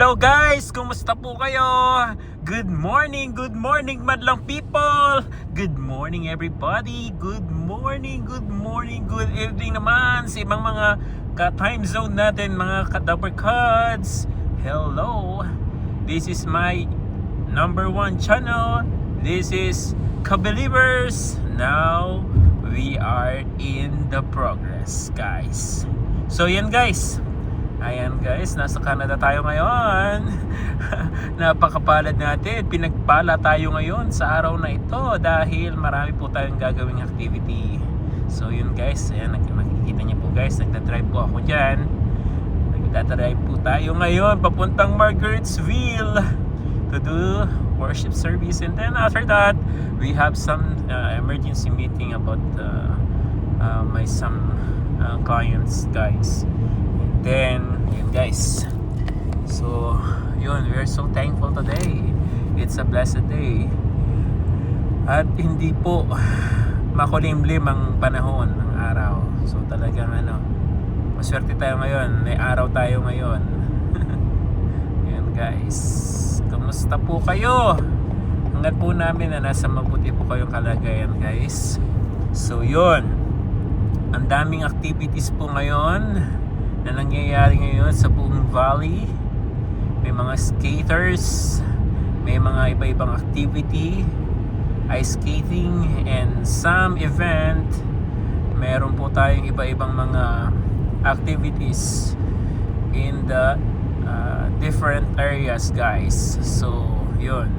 Hello guys! Kumusta po kayo? Good morning madlang people! Good morning everybody! Good morning, good evening naman sa ibang mga ka-time zone natin, mga ka-Dabarkads. Hello! This is my number 1 channel. This is Ka-Believers. Now, we are in the progress, guys. So yan guys. Ayan guys, nasa Canada tayo ngayon. Napakapalad natin. Pinagpala tayo ngayon sa araw na ito dahil marami po tayong gagawing activity. So yun guys, ayan, nakikita niyo po guys, nagdadrive po ako dyan. Nagdadrive po tayo ngayon papuntang Margarettsville to do worship service. And then after that, we have some emergency meeting about my some clients guys. Then, yun guys. So, yun, we are so thankful today. It's a blessed day. At hindi po makulimlim ang panahon, ang araw. So, talagang maswerte tayo ngayon. May araw tayo ngayon. Yun guys. Kamusta po kayo? Hanggat po namin na nasa mabuti po kayong kalagayan guys. So, yun. Ang daming activities po ngayon na nangyayari ngayon sa buong valley. May mga skaters, may mga iba-ibang activity, ice skating, and some event. Meron po tayong iba-ibang mga activities in the different areas guys. So yun,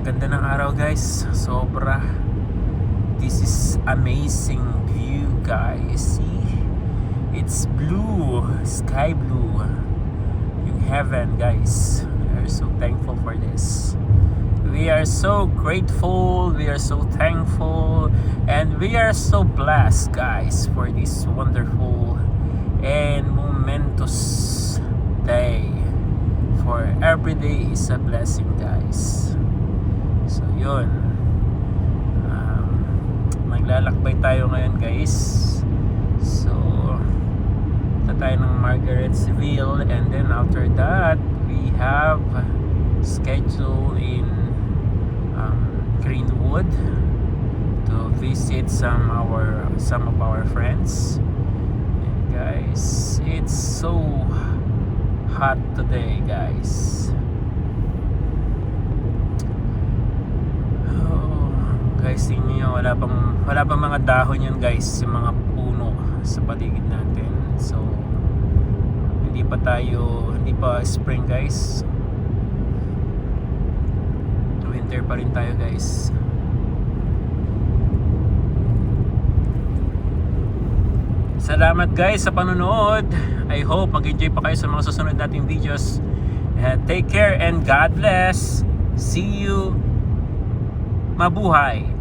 ganda ng araw guys, sobra. This is amazing view guys. See? It's blue, sky blue. Yung heaven guys. We are so thankful for this. We are so grateful, we are so thankful, and we are so blessed guys for this wonderful and momentous day. For every day is a blessing guys. So yun, maglalakbay tayo ngayon guys. So tayo ng Margarettsville, and then after that we have schedule in Greenwood to visit some of our friends. And guys, it's so hot today guys. Guys, tingnan nyo, wala pang mga dahon yan guys, yung mga puno sa paligid natin. So hindi pa spring guys, winter pa rin tayo guys. Salamat guys sa panonood. I hope mag-enjoy pa kayo sa mga susunod nating videos. Take care and God bless. See you. Mabuhay.